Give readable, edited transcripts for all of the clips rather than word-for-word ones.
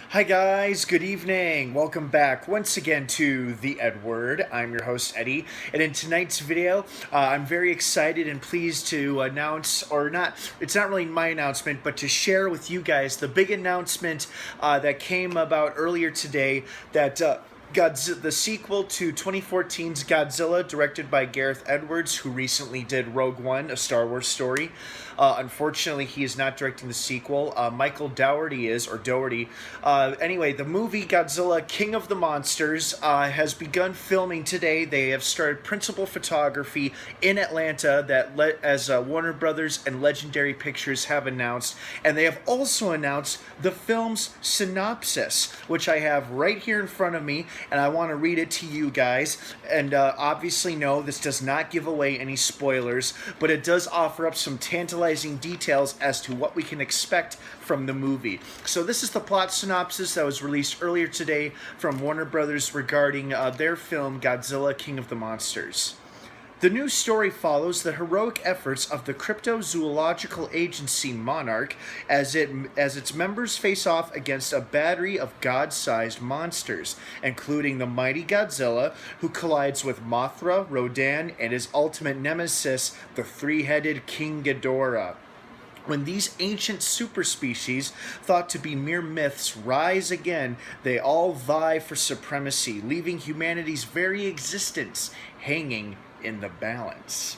Hi guys, good evening. Welcome back once again to the EdWord. I'm your host Eddie, and in tonight's video, I'm very excited and pleased to announce, or not, it's not really my announcement, but to share with you guys the big announcement that came about earlier today that the sequel to 2014's Godzilla, directed by Gareth Edwards, who recently did Rogue One, a Star Wars story. Unfortunately, he is not directing the sequel. Michael Dougherty is, or Dougherty. Anyway, the movie Godzilla, King of the Monsters, has begun filming today. They have started principal photography in Atlanta, as Warner Brothers and Legendary Pictures have announced. And they have also announced the film's synopsis, which I have right here in front of me, and I want to read it to you guys. And obviously, no, this does not give away any spoilers, but it does offer up some tantalizing details as to what we can expect from the movie. So this is the plot synopsis that was released earlier today from Warner Brothers regarding their film Godzilla, King of the Monsters. The new story follows the heroic efforts of the cryptozoological agency Monarch as its members face off against a battery of god-sized monsters, including the mighty Godzilla, who collides with Mothra, Rodan, and his ultimate nemesis, the three-headed King Ghidorah. When these ancient superspecies, thought to be mere myths, rise again, they all vie for supremacy, leaving humanity's very existence hanging in the balance.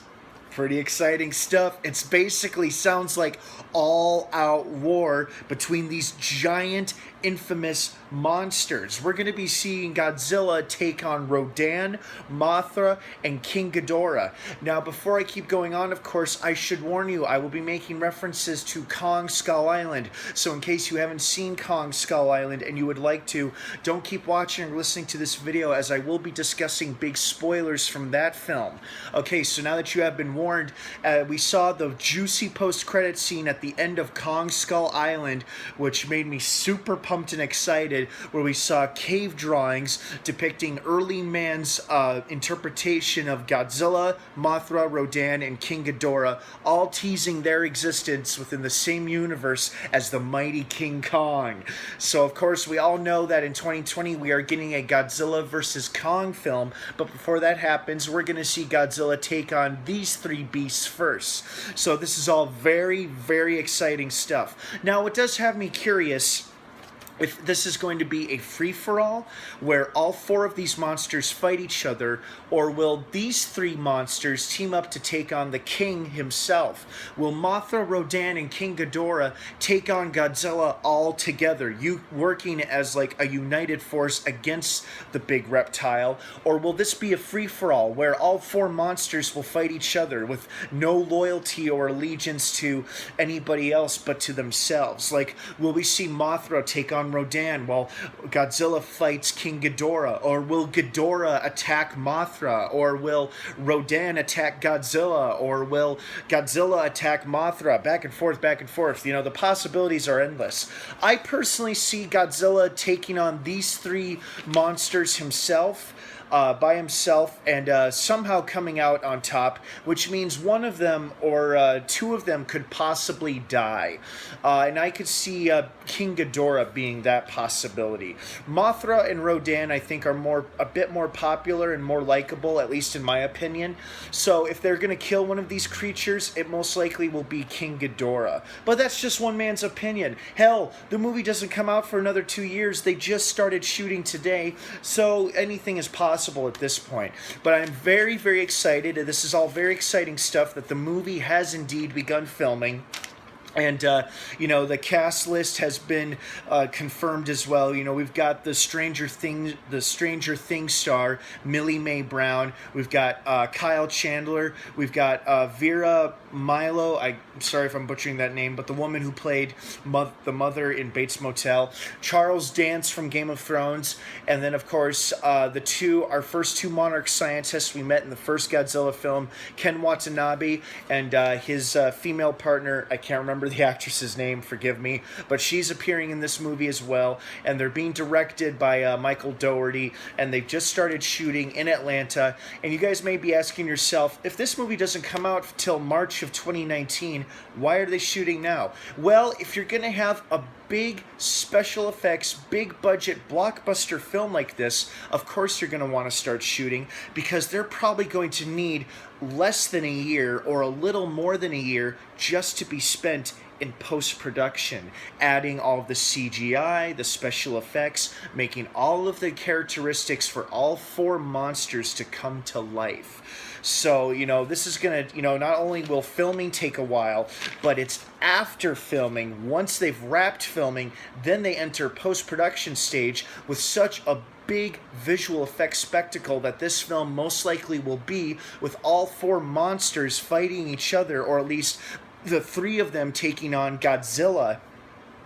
Pretty exciting stuff. It's basically sounds like all-out war between these giant, infamous monsters. We're going to be seeing Godzilla take on Rodan, Mothra, and King Ghidorah. Now, before I keep going on, of course, I should warn you, I will be making references to Kong Skull Island. So in case you haven't seen Kong Skull Island and you would like to, don't keep watching or listening to this video, as I will be discussing big spoilers from that film. Okay, so now that you have been warned, we saw the juicy post-credit scene at the end of Kong Skull Island, which made me super pumped and excited, where we saw cave drawings depicting early man's interpretation of Godzilla, Mothra, Rodan, and King Ghidorah, all teasing their existence within the same universe as the mighty King Kong. So, of course, we all know that in 2020 we are getting a Godzilla vs. Kong film, but before that happens, we're going to see Godzilla take on these three beasts first. So this is all very, very exciting stuff. Now, it does have me curious if this is going to be a free-for-all where all four of these monsters fight each other, or will these three monsters team up to take on the king himself? Will Mothra, Rodan, and King Ghidorah take on Godzilla all together, you working as like a united force against the big reptile? Or will this be a free-for-all where all four monsters will fight each other with no loyalty or allegiance to anybody else but to themselves? Like, will we see Mothra take on Rodan while Godzilla fights King Ghidorah? Or will Ghidorah attack Mothra? Or will Rodan attack Godzilla? Or will Godzilla attack Mothra? Back and forth, back and forth. You know, the possibilities are endless. I personally see Godzilla taking on these three monsters himself, by himself, and somehow coming out on top, which means one of them or two of them could possibly die. And I could see King Ghidorah being that possibility. Mothra and Rodan, I think, are a bit more popular and more likable, at least in my opinion. So if they're going to kill one of these creatures, it most likely will be King Ghidorah. But that's just one man's opinion. Hell, the movie doesn't come out for another 2 years. They just started shooting today, so anything is possible at this point. But I'm very, very excited, and this is all very exciting stuff, that the movie has indeed begun filming. And, you know, the cast list has been confirmed as well. You know, we've got the Stranger Things star, Millie Mae Brown. We've got Kyle Chandler. We've got Vera Milo. I'm sorry if I'm butchering that name, but the woman who played the mother in Bates Motel. Charles Dance from Game of Thrones. And then, of course, our first two Monarch scientists we met in the first Godzilla film, Ken Watanabe and his female partner, I can't remember the actress's name, forgive me, but she's appearing in this movie as well, and they're being directed by Michael Dougherty, and they've just started shooting in Atlanta. And you guys may be asking yourself, if this movie doesn't come out till March of 2019, why are they shooting now? Well, if you're going to have a big special effects, big budget blockbuster film like this, of course you're going to want to start shooting, because they're probably going to need less than a year or a little more than a year just to be spent in post-production, adding all of the CGI, the special effects, making all of the characteristics for all four monsters to come to life. So, this is going to, not only will filming take a while, but it's after filming, once they've wrapped filming, then they enter post-production stage with such a big visual effects spectacle that this film most likely will be, with all four monsters fighting each other, or at least the three of them taking on Godzilla.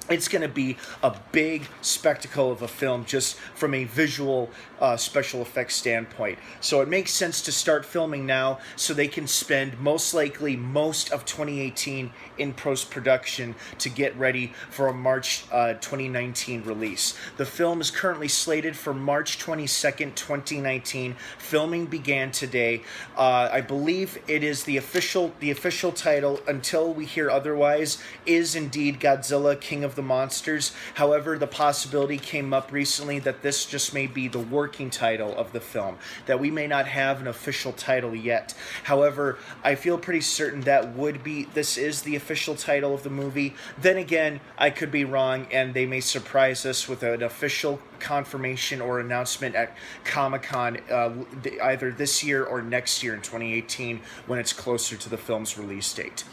It's going to be a big spectacle of a film just from a visual special effects standpoint. So it makes sense to start filming now so they can spend most likely most of 2018 in post-production to get ready for a March 2019 release. The film is currently slated for March 22nd, 2019. Filming began today. I believe it is the official title, until we hear otherwise, is indeed Godzilla, King of the Monsters. However, the possibility came up recently that this just may be the working title of the film, that we may not have an official title yet. However, I feel pretty certain that this is the official title of the movie. Then again, I could be wrong, and they may surprise us with an official confirmation or announcement at Comic-Con either this year or next year in 2018, when it's closer to the film's release date.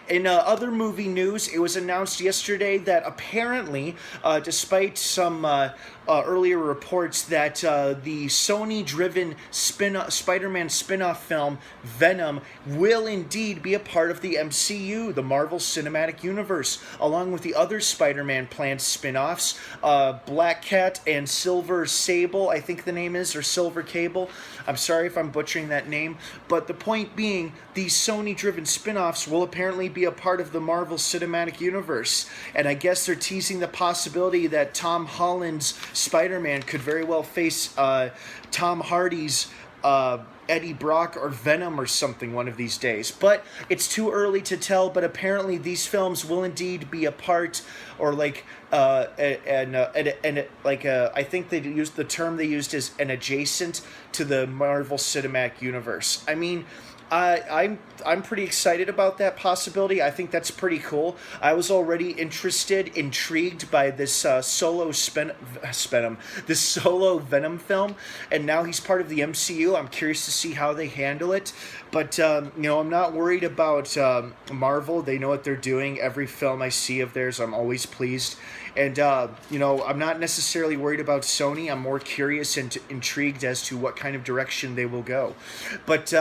In other movie news, it was announced yesterday that apparently, despite some earlier reports that the Sony-driven Spider-Man spin-off film Venom will indeed be a part of the MCU, the Marvel Cinematic Universe, along with the other Spider-Man planned spin-offs, Black Cat and Silver Sable, I think the name is, or Silver Cable. I'm sorry if I'm butchering that name, but the point being, these Sony-driven spin-offs will apparently be a part of the Marvel Cinematic Universe, and I guess they're teasing the possibility that Tom Holland's Spider-Man could very well face Tom Hardy's Eddie Brock or Venom or something one of these days. But it's too early to tell, but apparently these films will indeed be a part, or I think they used the term they used as an adjacent to the Marvel Cinematic Universe. I mean, I'm pretty excited about that possibility. I think that's pretty cool. I was already intrigued by this solo Venom film, and now he's part of the MCU. I'm curious to see how they handle it. But I'm not worried about Marvel. They know what they're doing. Every film I see of theirs, I'm always pleased. And, I'm not necessarily worried about Sony. I'm more curious and intrigued as to what kind of direction they will go. But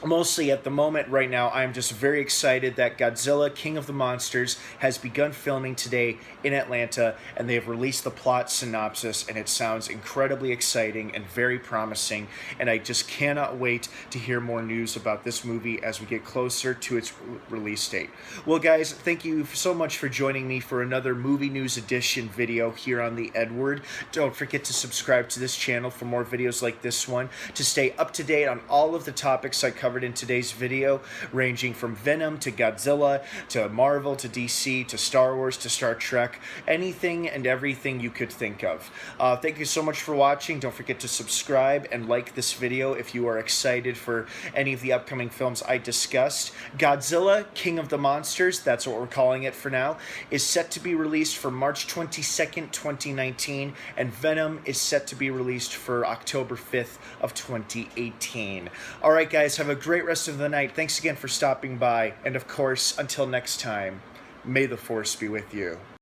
mostly at the moment right now, I'm just very excited that Godzilla, King of the Monsters, has begun filming today in Atlanta, and they have released the plot synopsis, and it sounds incredibly exciting and very promising, and I just cannot wait to hear more news about this movie as we get closer to its release date. Well, guys, thank you so much for joining me for another Movie News Edition video here on the EdWord. Don't forget to subscribe to this channel for more videos like this one, to stay up to date on all of the topics I covered in today's video, ranging from Venom to Godzilla to Marvel to DC to Star Wars to Star Trek, anything and everything you could think of. Thank you so much for watching. Don't forget to subscribe and like this video if you are excited for any of the upcoming films I discussed. Godzilla, King of the Monsters, that's what we're calling it for now, is set to be released for March 22nd, 2019, and Venom is set to be released for October 5th of 2018. All right, guys, have a great rest of the night. Thanks again for stopping by, and of course, until next time, may the Force be with you.